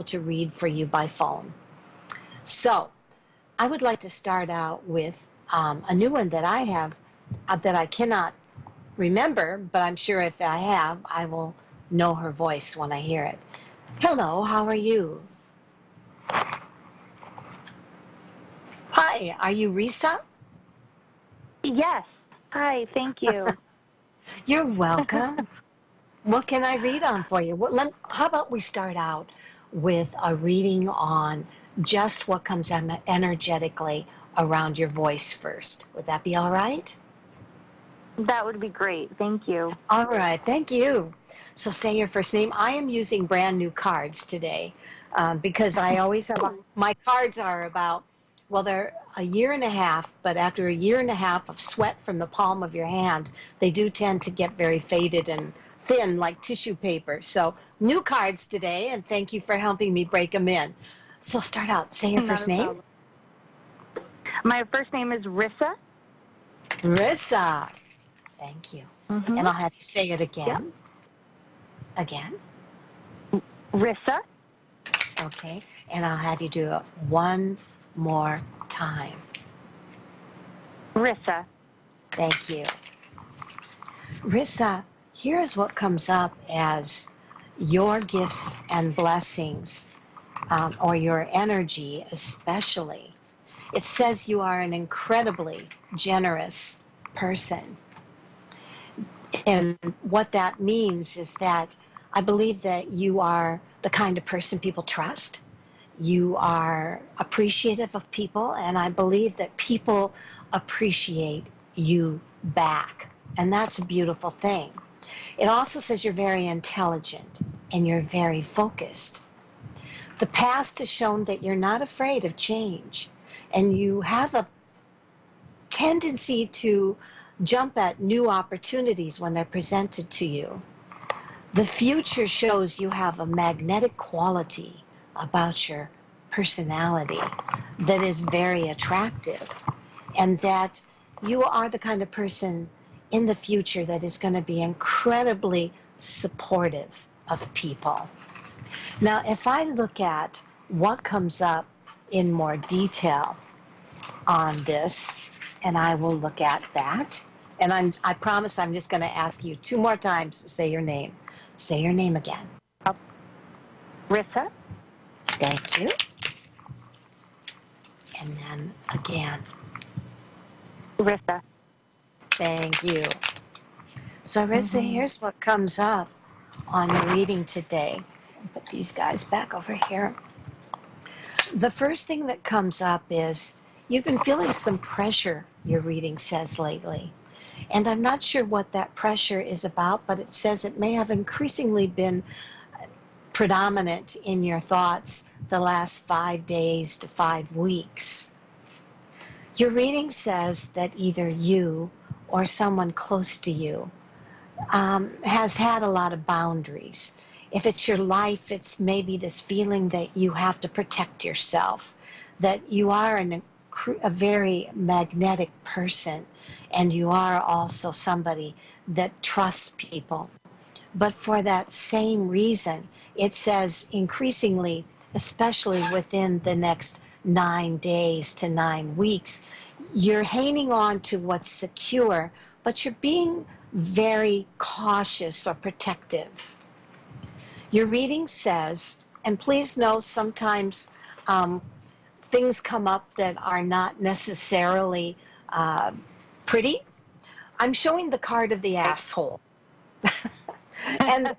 to read for you by phone. So I would like to start out with a new one that I have that I cannot remember, but I'm sure if I have, I will know her voice when I hear it. Hello, how are you? Hi, are you Risa? Yes. Hi, thank you. You're welcome. What can I read on for you? How about we start out with a reading on just what comes energetically around your voice first. Would that be all right? That would be great. Thank you. All right, thank you. So say your first name. I am using brand new cards today because I always have, my cards are about, well, they're a year and a half, but after a year and a half of sweat from the palm of your hand, they do tend to get very faded and thin like tissue paper. So new cards today, and thank you for helping me break them in. So start out. Say your first name. Problem. My first name is Rissa. Rissa. Thank you. Mm-hmm. And I'll have you say it again. Yep. Again. Rissa. Okay. And I'll have you do it one more time. Rissa. Thank you. Rissa, here's what comes up as your gifts and blessings, or your energy especially. It says you are an incredibly generous person. And what that means is that I believe that you are the kind of person people trust. You are appreciative of people, and I believe that people appreciate you back. And that's a beautiful thing. It also says you're very intelligent and you're very focused. The past has shown that you're not afraid of change, and you have a tendency to jump at new opportunities when they're presented to you. The future shows you have a magnetic quality about your personality that is very attractive, and that you are the kind of person in the future that is going to be incredibly supportive of people. Now, if I look at what comes up in more detail on this, and I will look at that, and I promise I'm just going to ask you 2 more times to say your name. Say your name again. Rissa. Thank you. And then again. Rissa. Thank you. So, Rissa, here's what comes up on your reading today. Put these guys back over here. The first thing that comes up is you've been feeling some pressure, your reading says, lately. And I'm not sure what that pressure is about, but it says it may have increasingly been predominant in your thoughts the last 5 days to 5 weeks. Your reading says that either you or someone close to you has had a lot of boundaries. If it's your life, it's maybe this feeling that you have to protect yourself, that you are a very magnetic person, and you are also somebody that trusts people. But for that same reason, it says increasingly, especially within the next 9 days to 9 weeks, you're hanging on to what's secure, but you're being very cautious or protective. Your reading says, and please know sometimes things come up that are not necessarily pretty. I'm showing the card of the asshole. and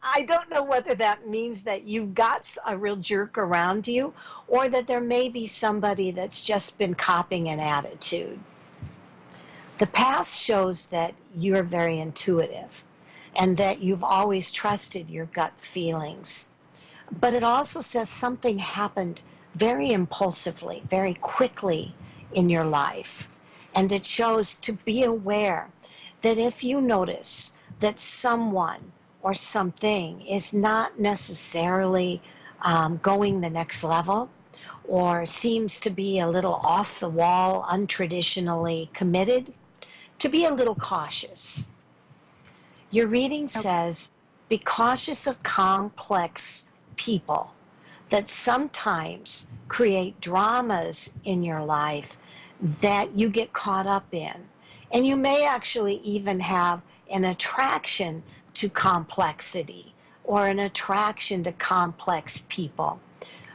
I don't know whether that means that you've got a real jerk around you, or that there may be somebody that's just been copying an attitude. The past shows that you're very intuitive and that you've always trusted your gut feelings. But it also says something happened very impulsively, very quickly in your life. And it shows to be aware that if you notice that someone or something is not necessarily going the next level, or seems to be a little off the wall, untraditionally committed, to be a little cautious. Your reading says, be cautious of complex people that sometimes create dramas in your life that you get caught up in. And you may actually even have an attraction to complexity or an attraction to complex people.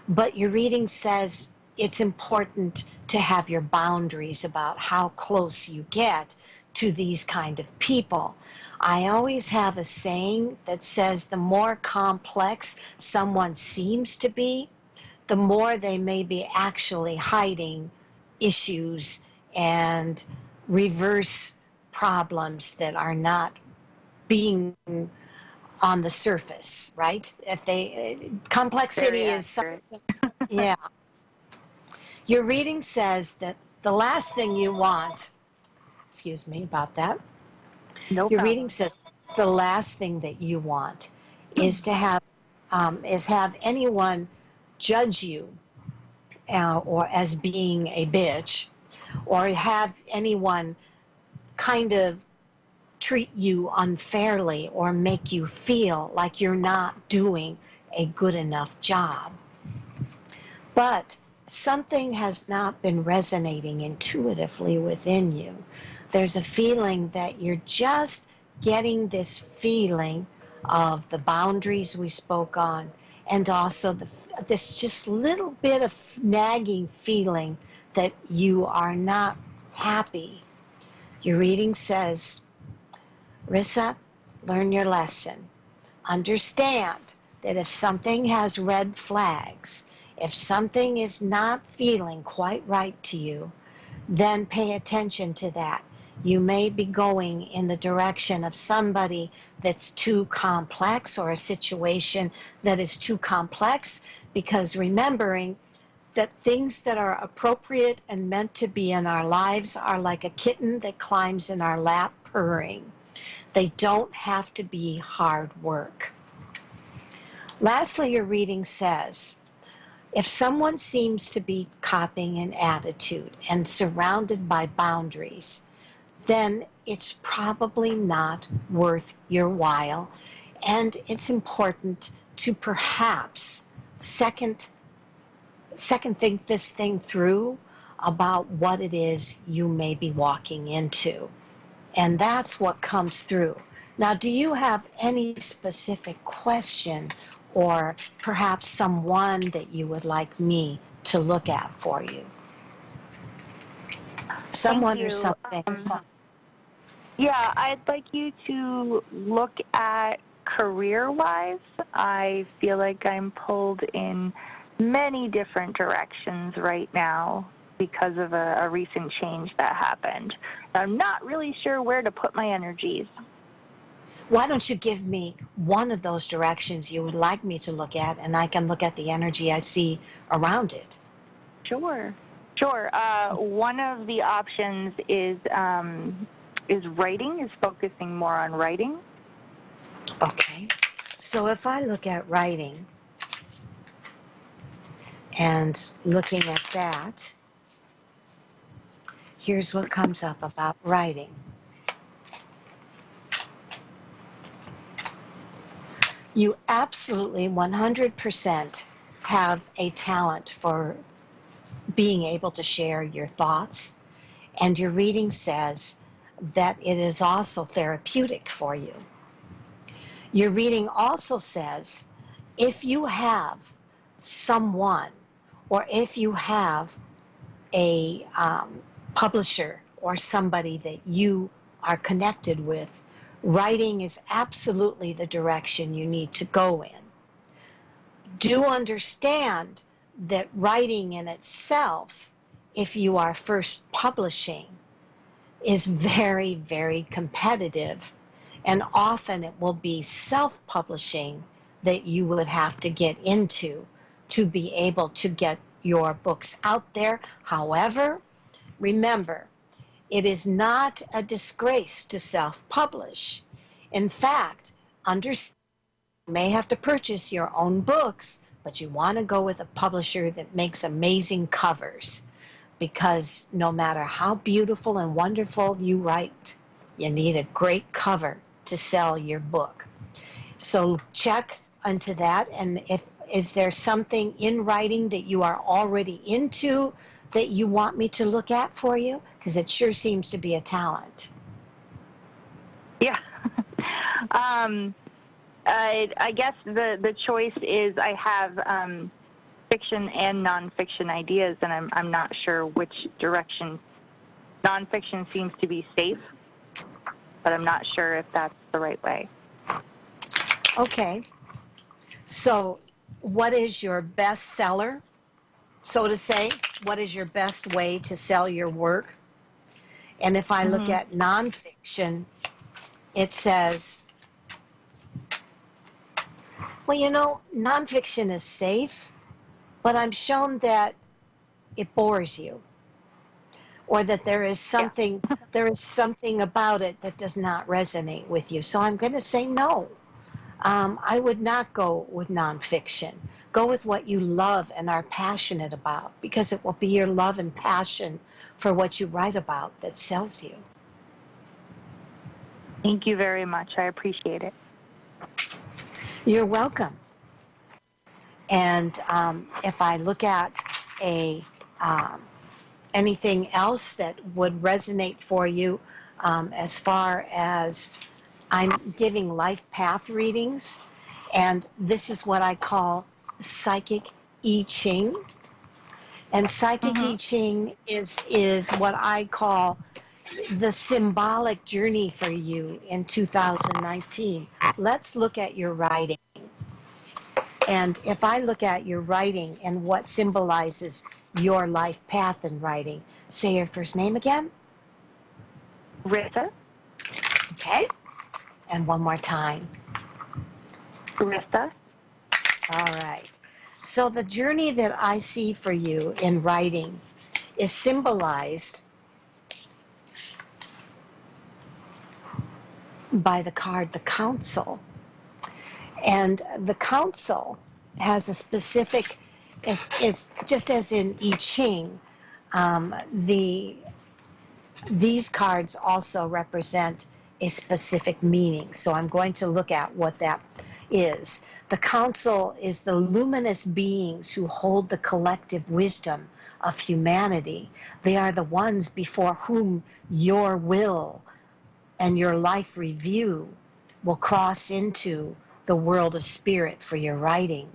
But your reading says it's important to have your boundaries about how close you get to these kind of people. I always have a saying that says the more complex someone seems to be, the more they may be actually hiding issues and reverse problems that are not being on the surface, right? If they complexity is something, yeah. Your reading says that the last thing you want, excuse me about that. No Your problem. reading says the last thing that you want is to have anyone judge you or as being a bitch, or have anyone kind of treat you unfairly or make you feel like you're not doing a good enough job. But something has not been resonating intuitively within you. There's a feeling that you're just getting this feeling of the boundaries we spoke on, and also this just little bit of nagging feeling that you are not happy. Your reading says, Rissa, learn your lesson. Understand that if something has red flags, if something is not feeling quite right to you, then pay attention to that. You may be going in the direction of somebody that's too complex, or a situation that is too complex, because remembering that things that are appropriate and meant to be in our lives are like a kitten that climbs in our lap purring. They don't have to be hard work. Lastly, your reading says, if someone seems to be copying an attitude and surrounded by boundaries, then it's probably not worth your while. And it's important to perhaps second think this thing through about what it is you may be walking into. And that's what comes through. Now, do you have any specific question, or perhaps someone that you would like me to look at for you? Someone or something. Yeah, I'd like you to look at career-wise. I feel like I'm pulled in many different directions right now because of a recent change that happened. I'm not really sure where to put my energies. Why don't you give me one of those directions you would like me to look at, and I can look at the energy I see around it? Sure. One of the options is writing, is focusing more on writing. Okay. So if I look at writing and looking at that, here's what comes up about writing. You absolutely 100% have a talent for being able to share your thoughts, and your reading says that it is also therapeutic for you. Your reading also says if you have someone, or if you have a publisher or somebody that you are connected with, writing is absolutely the direction you need to go in. Do understand that writing in itself, if you are first publishing, is very, very competitive. And often it will be self-publishing that you would have to get into to be able to get your books out there. However, remember, it is not a disgrace to self-publish. In fact, you may have to purchase your own books, but you want to go with a publisher that makes amazing covers, because no matter how beautiful and wonderful you write, you need a great cover to sell your book. So check into that, and Is there something in writing that you are already into that you want me to look at for you? Because it sure seems to be a talent. Yeah. I guess the choice is I have fiction and nonfiction ideas, and I'm not sure which direction. Nonfiction seems to be safe, but I'm not sure if that's the right way. Okay. So, what is your best seller, so to say? What is your best way to sell your work? And if I look at nonfiction, it says, well, you know, nonfiction is safe, but I'm shown that it bores you, or that there is something about it that does not resonate with you. So I'm going to say no. I would not go with nonfiction. Go with what you love and are passionate about, because it will be your love and passion for what you write about that sells you. Thank you very much. I appreciate it. You're welcome. And if I look at anything else that would resonate for you, as far as I'm giving life path readings, and this is what I call psychic I Ching. And psychic I Ching is what I call the symbolic journey for you in 2019. Let's look at your writing. And if I look at your writing and what symbolizes your life path in writing, say your first name again. Rissa. Okay. And one more time. Rissa. All right. So the journey that I see for you in writing is symbolized by the card, the Council. And the Council has a specific, it's just as in I Ching, these cards also represent a specific meaning. So I'm going to look at what that is. The Council is the luminous beings who hold the collective wisdom of humanity. They are the ones before whom your will and your life review will cross into the world of spirit for your writing.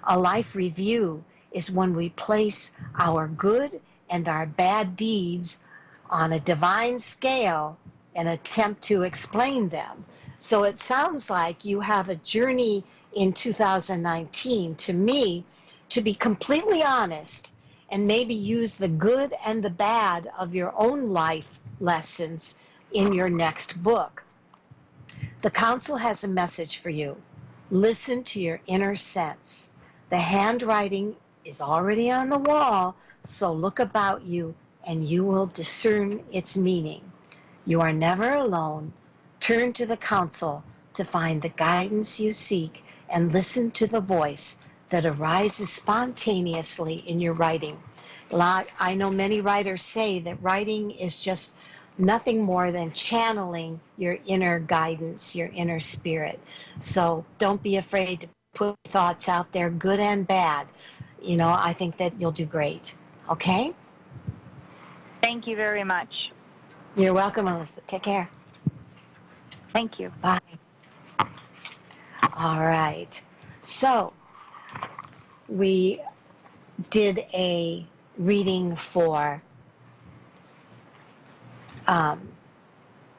A life review is when we place our good and our bad deeds on a divine scale and attempt to explain them. So it sounds like you have a journey in 2019, to me, to be completely honest and maybe use the good and the bad of your own life lessons in your next book. The Council has a message for you. Listen to your inner sense. The handwriting is already on the wall, so look about you and you will discern its meaning. You are never alone. Turn to the Council to find the guidance you seek and listen to the voice that arises spontaneously in your writing. I know many writers say that writing is just nothing more than channeling your inner guidance, your inner spirit. So don't be afraid to put thoughts out there, good and bad. You know, I think that you'll do great. Okay? Thank you very much. You're welcome, Melissa. Take care. Thank you. Bye. All right. So we did a reading for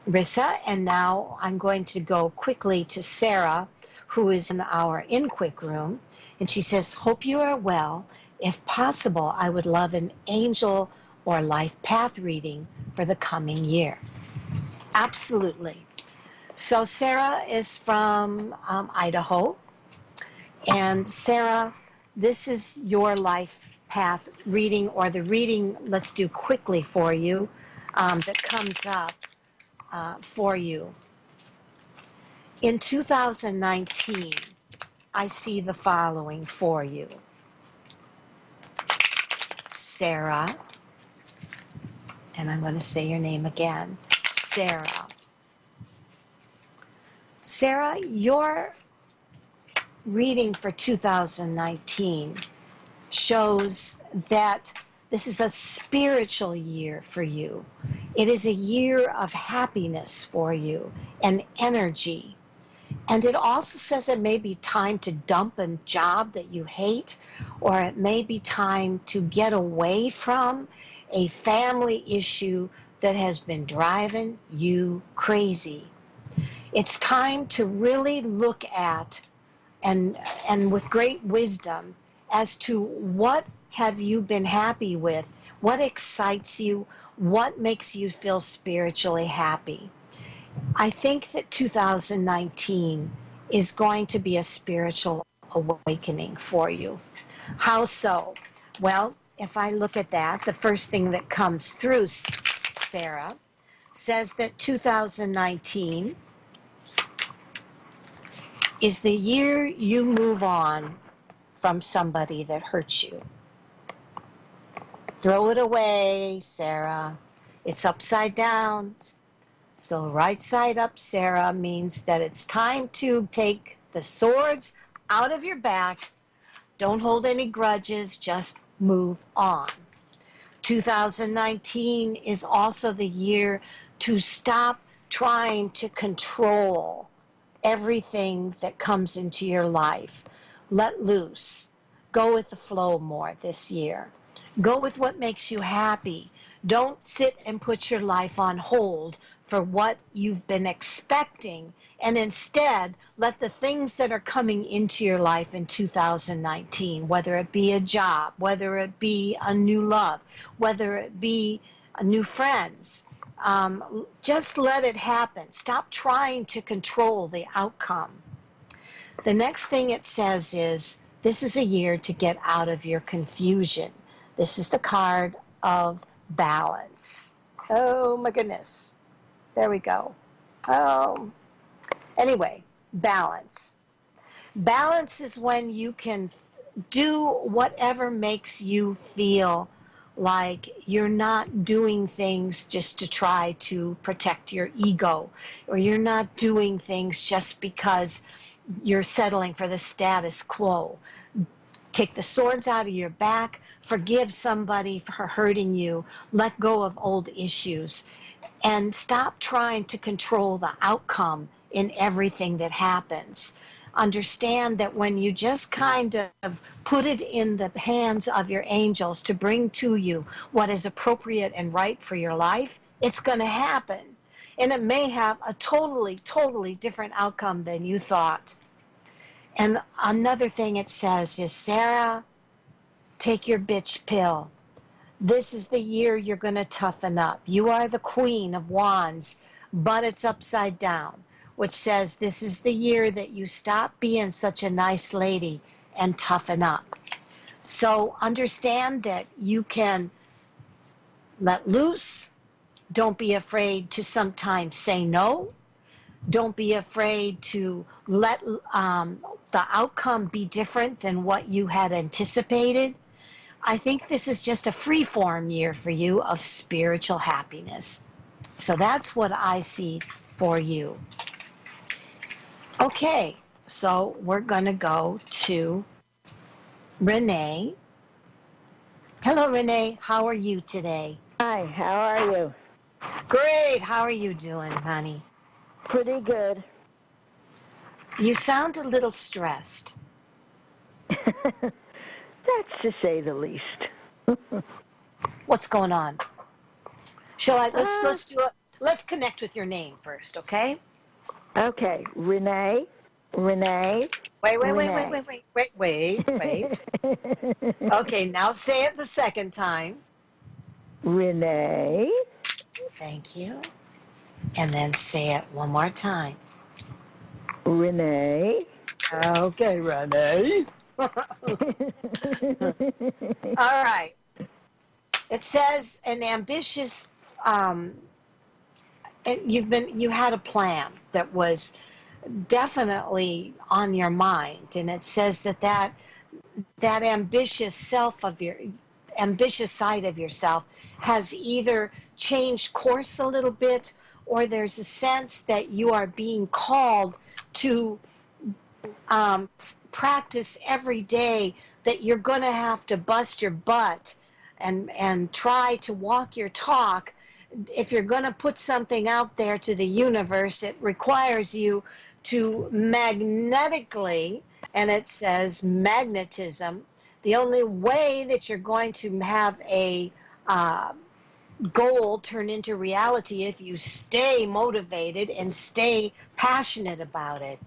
Rissa, and now I'm going to go quickly to Sarah, who is in our in-quick room, and she says, hope you are well. If possible, I would love an angel or life path reading for the coming year. Absolutely. So Sarah is from Idaho, and Sarah, this is your life path reading, or the reading, let's do quickly for you, that comes up for you. In 2019, I see the following for you. Sarah, and I'm going to say your name again, Sarah. Sarah, your reading for 2019 shows that this is a spiritual year for you. It is a year of happiness for you and energy. And it also says it may be time to dump a job that you hate, or it may be time to get away from a family issue that has been driving you crazy. It's time to really look at and with great wisdom as to what have you been happy with, what excites you, what makes you feel spiritually happy. I think that 2019 is going to be a spiritual awakening for you. How so? Well, if I look at that, the first thing that comes through, Sarah, says that 2019 is the year you move on from somebody that hurts you. Throw it away, Sarah. It's upside down. So right side up, Sarah, means that it's time to take the swords out of your back. Don't hold any grudges, just move on. 2019 is also the year to stop trying to control everything that comes into your life. Let loose. Go with the flow more this year. Go with what makes you happy. Don't sit and put your life on hold for what you've been expecting, and instead let the things that are coming into your life in 2019, whether it be a job, whether it be a new love, whether it be new friends, just let it happen. Stop trying to control the outcome. The next thing it says is, this is a year to get out of your confusion. This is the card of balance. Oh my goodness. There we go. Oh. Anyway, balance. Balance is when you can do whatever makes you feel like you're not doing things just to try to protect your ego, or you're not doing things just because you're settling for the status quo. Take the swords out of your back, forgive somebody for hurting you, let go of old issues, and stop trying to control the outcome in everything that happens. Understand that when you just kind of put it in the hands of your angels to bring to you what is appropriate and right for your life, it's going to happen. And it may have a totally, totally different outcome than you thought. And another thing it says is, Sarah, take your bitch pill. This is the year you're going to toughen up. You are the Queen of Wands, but it's upside down, which says this is the year that you stop being such a nice lady and toughen up. So understand that you can let loose. Don't be afraid to sometimes say no. Don't be afraid to let the outcome be different than what you had anticipated. I think this is just a free-form year for you of spiritual happiness. So that's what I see for you. Okay, so we're going to go to Renee. Hello, Renee. How are you today? Hi, how are you? Great. How are you doing, honey? Pretty good. You sound a little stressed. That's to say the least. What's going on? Let's connect with your name first, okay? Okay, Renee. Wait. Okay, now say it the second time. Renee. Thank you. And then say it one more time. Renee. Okay, Renee. All right. It says an ambitious, you had a plan that was definitely on your mind, and it says that ambitious side of yourself has either changed course a little bit, or there's a sense that you are being called to practice every day that you're going to have to bust your butt and try to walk your talk. If you're going to put something out there to the universe, it requires you to magnetically, and it says magnetism, the only way that you're going to have a goal turn into reality if you stay motivated and stay passionate about it.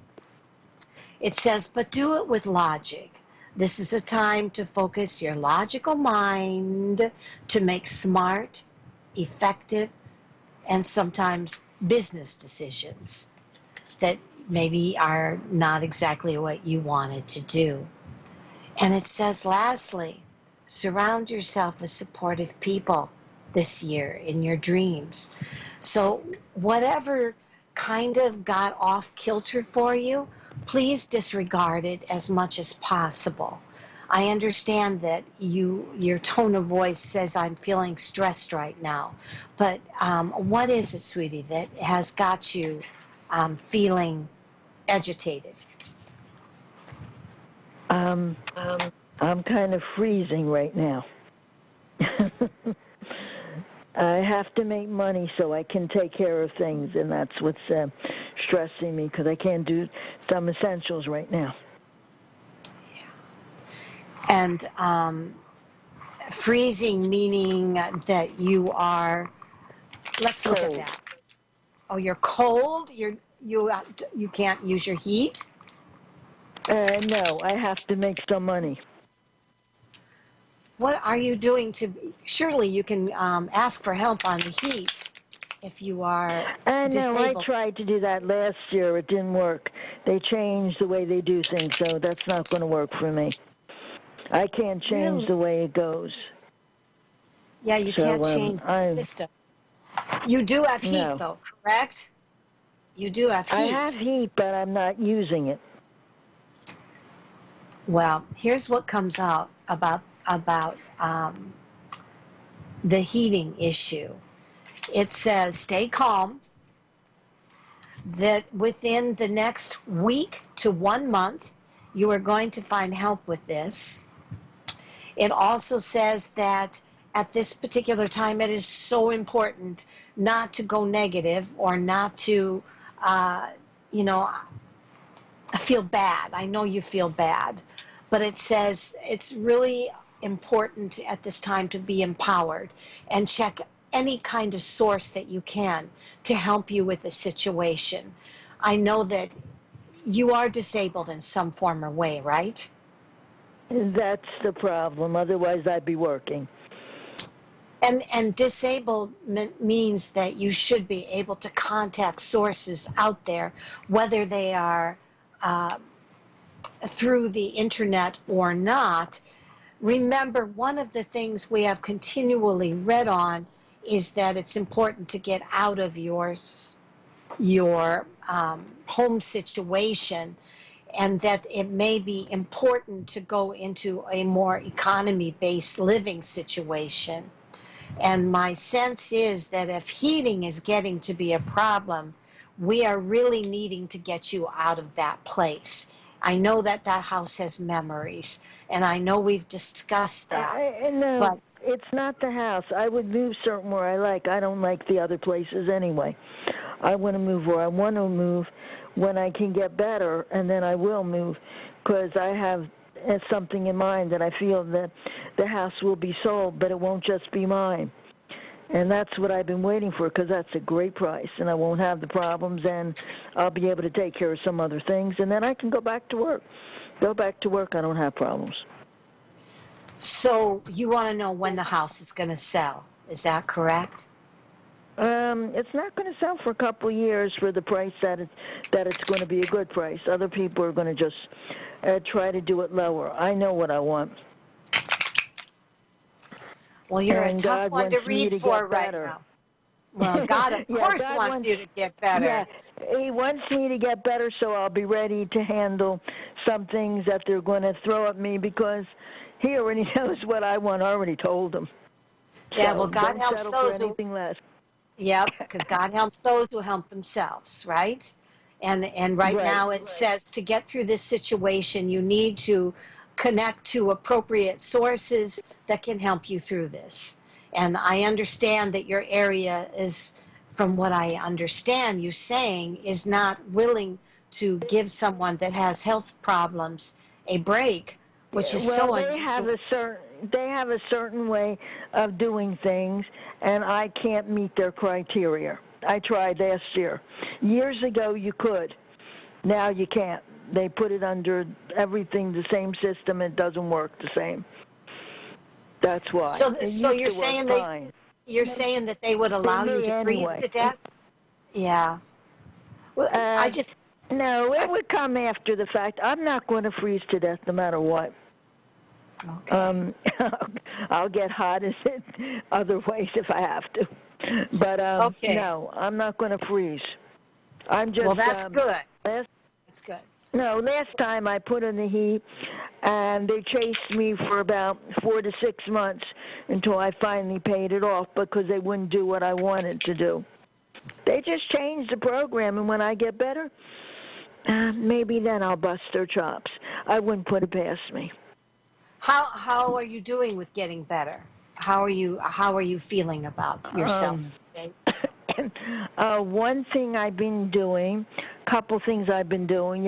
It says, but do it with logic. This is a time to focus your logical mind to make smart, effective, and sometimes business decisions that maybe are not exactly what you wanted to do. And it says, lastly, surround yourself with supportive people this year in your dreams. So whatever kind of got off kilter for you, please disregard it as much as possible. I understand that your tone of voice says I'm feeling stressed right now, but what is it, sweetie, that has got you feeling agitated? I'm kind of freezing right now. I have to make money so I can take care of things, and that's what's stressing me because I can't do some essentials right now. And freezing meaning that you are, let's look at that. Oh, you're cold? You can't use your heat? No, I have to make some money. What are you doing to, surely you can ask for help on the heat if you are disabled. I tried to do that last year. It didn't work. They changed the way they do things, so that's not going to work for me. I can't change the way it goes. Yeah, you can't change the system. You do have heat, though, correct? You do have heat. I have heat, but I'm not using it. Well, here's what comes out about the heating issue. It says, stay calm, that within the next week to 1 month, you are going to find help with this. It also says that at this particular time, it is so important not to go negative or not to, feel bad. I know you feel bad, but it says it's really important at this time to be empowered and check any kind of source that you can to help you with the situation. I know that you are disabled in some form or way, right? That's the problem. Otherwise, I'd be working. And disablement means that you should be able to contact sources out there, whether they are through the internet or not. Remember, one of the things we have continually read on is that it's important to get out of your home situation, and that it may be important to go into a more economy-based living situation. And my sense is that if heating is getting to be a problem, we are really needing to get you out of that place. I know that house has memories, and I know we've discussed that. No, but it's not the house. I would move somewhere I like. I don't like the other places anyway. I want to move where I want to move when I can get better, and then I will move, because I have something in mind that I feel that the house will be sold, but it won't just be mine. And that's what I've been waiting for, because that's a great price, and I won't have the problems, and I'll be able to take care of some other things, and then I can go back to work. Go back to work, I don't have problems. So you want to know when the house is going to sell, is that correct? It's not going to sell for a couple of years for the price that it's going to be a good price. Other people are going to just try to do it lower. I know what I want. Well, you're a tough one to read for right now. Well, God, of course, wants you to get better. Yeah, He wants me to get better, so I'll be ready to handle some things that they're going to throw at me, because He already knows what I want. I already told Him. Yeah, so well, God helps those who... less. Yep, because God helps those who help themselves, right? And right Right. now it says to get through this situation, you need to connect to appropriate sources that can help you through this. And I understand that your area is, from what I understand you saying, is not willing to give someone that has health problems a break, which is Well, so they have a certain way of doing things, and I can't meet their criteria. I tried last year. Years ago you could. Now you can't. They put it under everything, the same system. It doesn't work the same. That's why. So, It so used you're to work saying fine. you're saying that they would allow For you me, to freeze anyway. to death? Yeah. Well, No, it would come after the fact. I'm not going to freeze to death no matter what. Okay. I'll get hot as it other ways if I have to. But Okay. no, I'm not going to freeze. I'm just. Well, that's good. Last That's good. time I put in the heat, and they chased me for about 4 to 6 months until I finally paid it off because they wouldn't do what I wanted to do. They just changed the program, and when I get better, maybe then I'll bust their chops. I wouldn't put it past me. How are you doing with getting better? How are you feeling about yourself these days? One thing I've been doing, couple things I've been doing,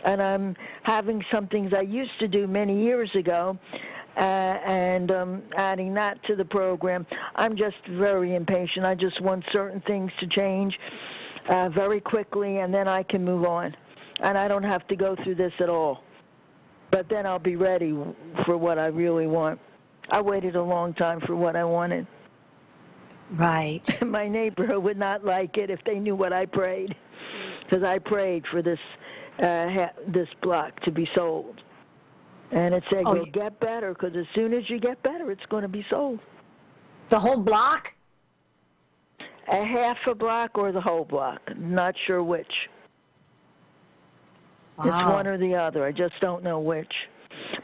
and I'm having some things I used to do many years ago, and adding that to the program. I'm just very impatient. I just want certain things to change very quickly, and then I can move on, and I don't have to go through this at all. But then I'll be ready for what I really want. I waited a long time for what I wanted. Right. My neighborhood would not like it if they knew what I prayed, because I prayed for this block to be sold. And it said, go get better, because as soon as you get better, it's going to be sold. The whole block? A half a block or the whole block. Not sure which. Wow. It's one or the other. I just don't know which.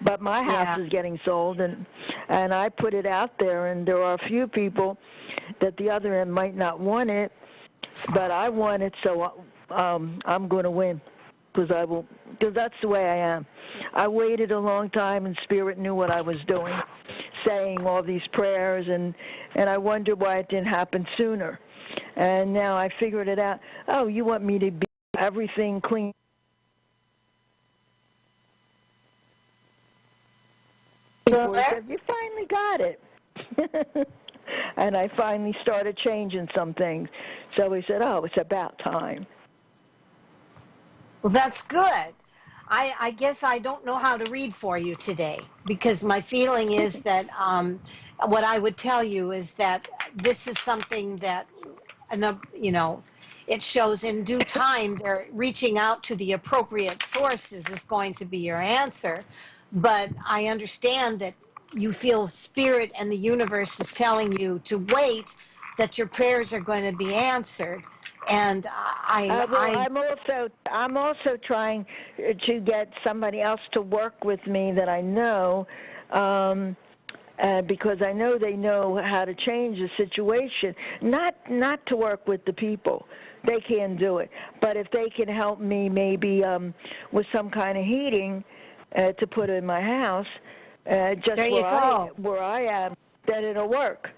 But my house is getting sold, and I put it out there, and there are a few people that the other end might not want it, but I want it, so I'm going to win, because that's the way I am. I waited a long time, and Spirit knew what I was doing, saying all these prayers, and I wondered why it didn't happen sooner. And now I figured it out. Oh, you want me to be everything clean? You finally got it. And I finally started changing some things. So he said, oh, it's about time. Well, that's good. I guess I don't know how to read for you today, because my feeling is that what I would tell you is that this is something that, it shows in due time they're reaching out to the appropriate sources is going to be your answer. But I understand that you feel Spirit and the universe is telling you to wait, that your prayers are going to be answered. And I'm also trying to get somebody else to work with me that I know, because I know they know how to change the situation. Not to work with the people. They can't do it. But if they can help me maybe with some kind of heating to put in my house, just where I am, then it'll work.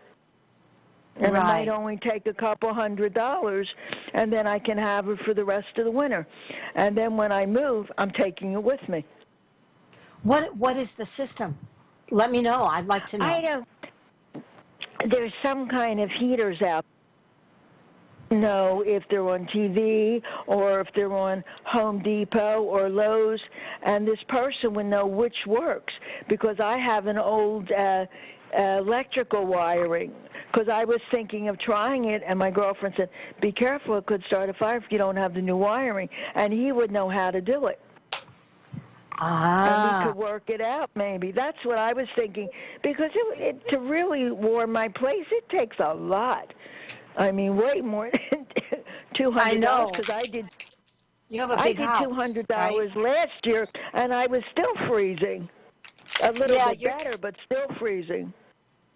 And it might only take a couple $100, and then I can have it for the rest of the winter. And then when I move, I'm taking it with me. What is the system? Let me know. I'd like to know. I don't. There's some kind of heaters out. Know if they're on TV or if they're on Home Depot or Lowe's, and this person would know which works, because I have an old electrical wiring, because I was thinking of trying it, and my girlfriend said, be careful, it could start a fire if you don't have the new wiring, and he would know how to do it. And we could work it out, maybe. That's what I was thinking, because to really warm my place, it takes a lot. I mean, way more than $200. I know. Because I did. You have a big house. I did $200 last year, and I was still freezing. A little bit better, but still freezing.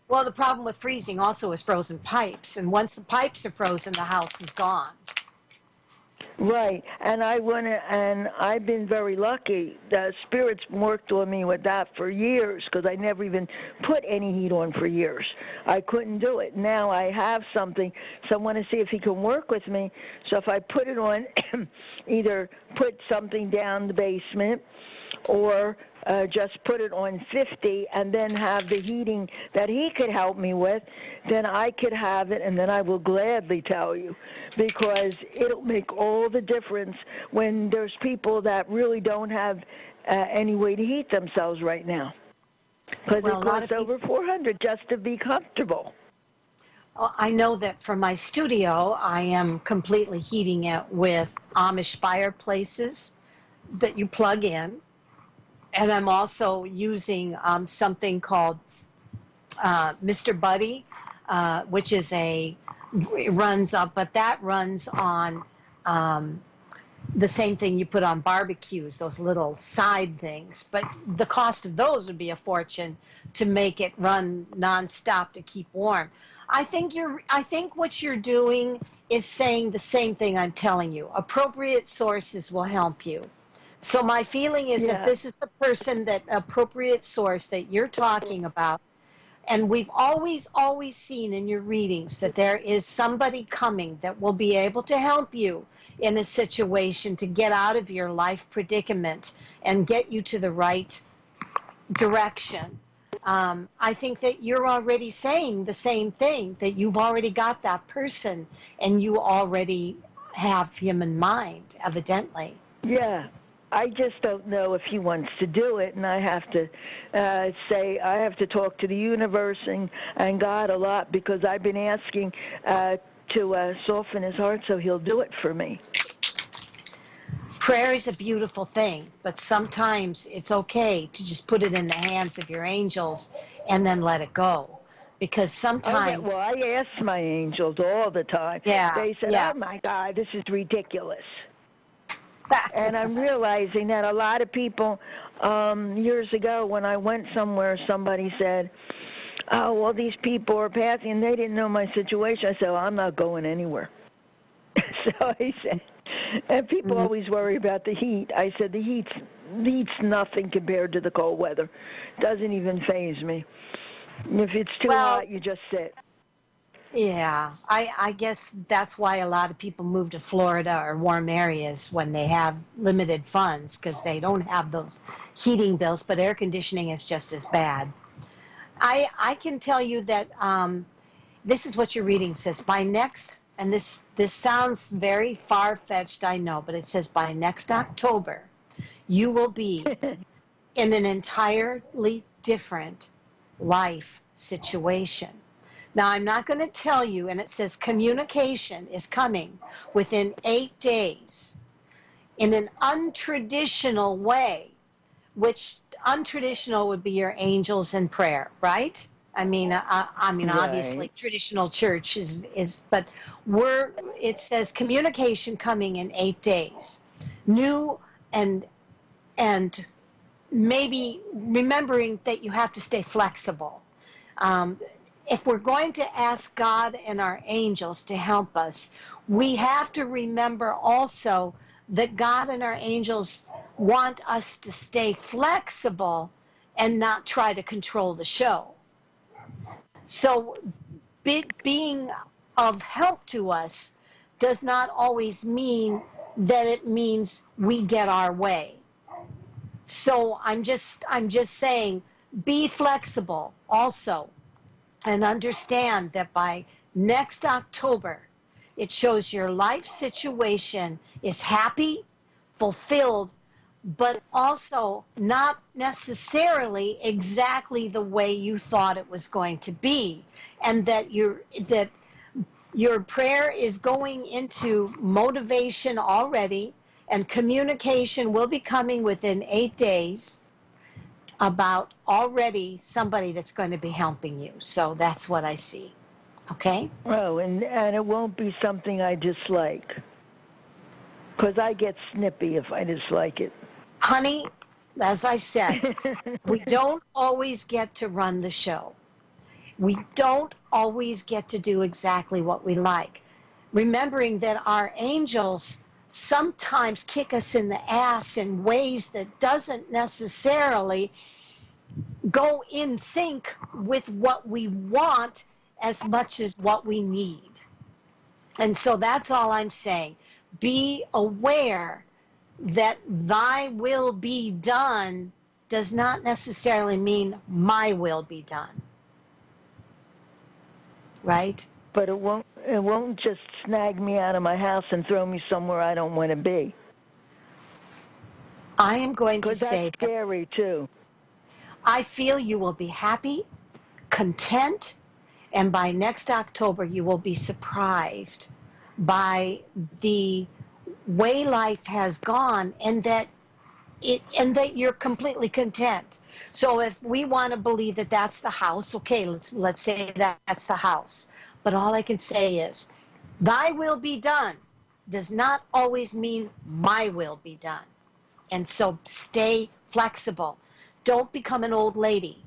Well, the problem with freezing also is frozen pipes, and once the pipes are frozen, the house is gone. Right, and I've been very lucky. The spirits worked on me with that for years because I never even put any heat on for years. I couldn't do it. Now I have something, so I want to see if he can work with me. So if I put it on, either put something down the basement or just put it on 50 and then have the heating that he could help me with, then I could have it, and then I will gladly tell you, because it'll make all the difference when there's people that really don't have any way to heat themselves right now. Because it costs over $400 just to be comfortable. I know that for my studio, I am completely heating it with Amish fireplaces that you plug in. And I'm also using something called Mr. Buddy, which is it runs up, but that runs on the same thing you put on barbecues, those little side things. But the cost of those would be a fortune to make it run nonstop to keep warm. I think what you're doing is saying the same thing I'm telling you. Appropriate sources will help you. So my feeling is that this is the person, that appropriate source that you're talking about. And we've always seen in your readings that there is somebody coming that will be able to help you in a situation to get out of your life predicament and get you to the right direction. I think that you're already saying the same thing, that you've already got that person and you already have him in mind, evidently. Yeah. I just don't know if he wants to do it, and I have to I have to talk to the universe and God a lot, because I've been asking to soften his heart so he'll do it for me. Prayer is a beautiful thing, but sometimes it's okay to just put it in the hands of your angels and then let it go. Because sometimes... Well, I ask my angels all the time. Yeah, they said, oh, my God, this is ridiculous. And I'm realizing that a lot of people, years ago when I went somewhere, somebody said, oh, well, these people are passing, and they didn't know my situation. I said, well, I'm not going anywhere. So I said, and people always worry about the heat. I said, the heat's nothing compared to the cold weather. Doesn't even faze me. If it's too hot, you just sit. Yeah, I guess that's why a lot of people move to Florida or warm areas when they have limited funds, because they don't have those heating bills, but air conditioning is just as bad. I can tell you that this is what your reading says. By next, and this sounds very far-fetched, I know, but it says by next October, you will be in an entirely different life situation. Now, I'm not going to tell you, and it says communication is coming within 8 days in an untraditional way, which untraditional would be your angels and prayer, right? I mean, obviously, traditional church is, but it says communication coming in 8 days. New and maybe remembering that you have to stay flexible. If we're going to ask God and our angels to help us, we have to remember also that God and our angels want us to stay flexible and not try to control the show. So being of help to us does not always mean that it means we get our way. So I'm just saying, be flexible also. And understand that by next October, it shows your life situation is happy, fulfilled, but also not necessarily exactly the way you thought it was going to be. And that your prayer is going into motivation already, and communication will be coming within 8 days about already somebody that's going to be helping you. So that's what I see. Okay? Oh, and it won't be something I dislike, because I get snippy if I dislike it. Honey, as I said, we don't always get to run the show. We don't always get to do exactly what we like. Remembering that our angels sometimes kick us in the ass in ways that doesn't necessarily go in sync with what we want as much as what we need. And so that's all I'm saying. Be aware that thy will be done does not necessarily mean my will be done. Right? But it won't just snag me out of my house and throw me somewhere I don't want to be. I am going to say that's scary too. I feel you will be happy, content, and by next October you will be surprised by the way life has gone, and that you're completely content. So if we want to believe that that's the house, okay, let's say that's the house. But all I can say is, thy will be done does not always mean my will be done. And so stay flexible. Don't become an old lady.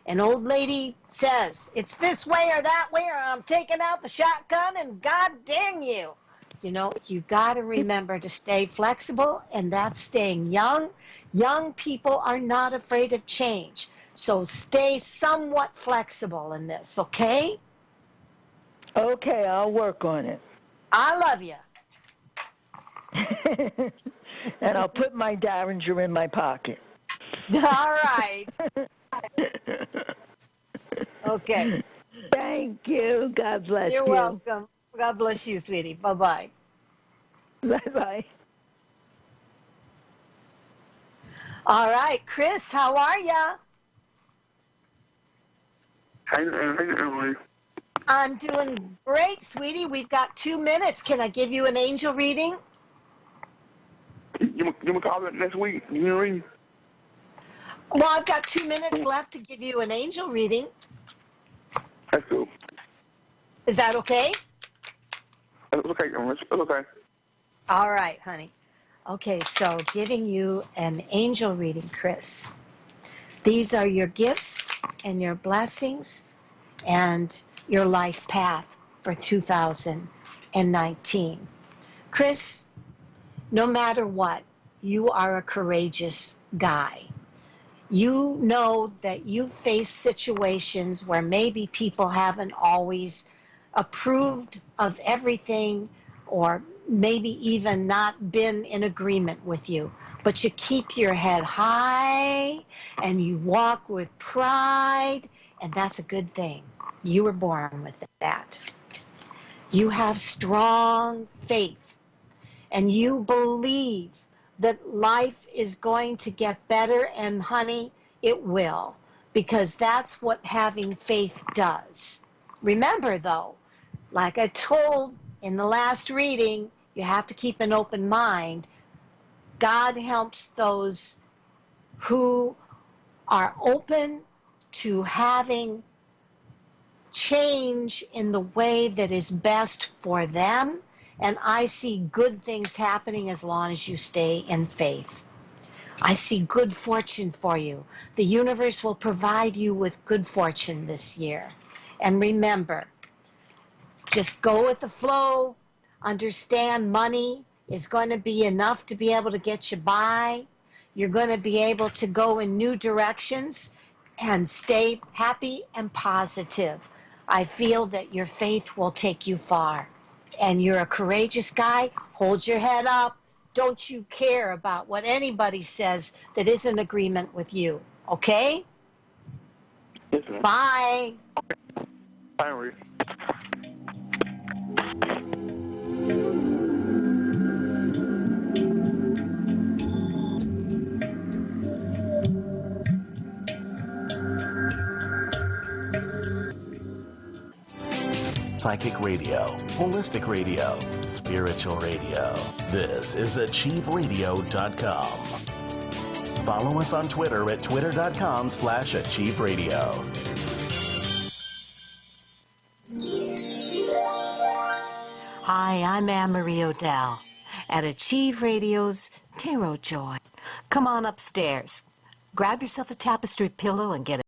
An old lady says, it's this way or that way, or I'm taking out the shotgun and God dang you. You know, you got to remember to stay flexible, and that's staying young. Young people are not afraid of change. So stay somewhat flexible in this, okay? Okay, I'll work on it. I love you. And I'll put my Derringer in my pocket. All right. Okay. Thank you. God bless you. You're welcome. God bless you, sweetie. Bye-bye. Bye-bye. All right, Chris, how are ya? How you doing? I'm doing great, sweetie. We've got 2 minutes. Can I give you an angel reading? You want to call it next week? You can read? Well, I've got 2 minutes left to give you an angel reading. That's cool. Is that okay? It's okay. It's okay. All right, honey. Okay, so giving you an angel reading, Chris. These are your gifts and your blessings and your life path for 2019. Chris, no matter what, you are a courageous guy. You know that you face situations where maybe people haven't always approved of everything, or maybe even not been in agreement with you. But you keep your head high and you walk with pride, and that's a good thing. You were born with that. You have strong faith, and you believe that life is going to get better, and honey, it will, because that's what having faith does. Remember though, like I told in the last reading, you have to keep an open mind. God helps those who are open to having change in the way that is best for them. And I see good things happening as long as you stay in faith. I see good fortune for you. The universe will provide you with good fortune this year. And remember, just go with the flow. Understand money is going to be enough to be able to get you by. You're going to be able to go in new directions and stay happy and positive. I feel that your faith will take you far. And you're a courageous guy. Hold your head up. Don't you care about what anybody says that isn't in agreement with you. Okay? Yes, ma'am. Bye. Bye, Marie. Psychic radio, holistic radio, spiritual radio. This is achieveradio.com. Follow us on Twitter at twitter.com/achieveradio. Hi, I'm Anne-Marie O'Dell at Achieve Radio's Tarot Joy. Come on upstairs. Grab yourself a tapestry pillow and get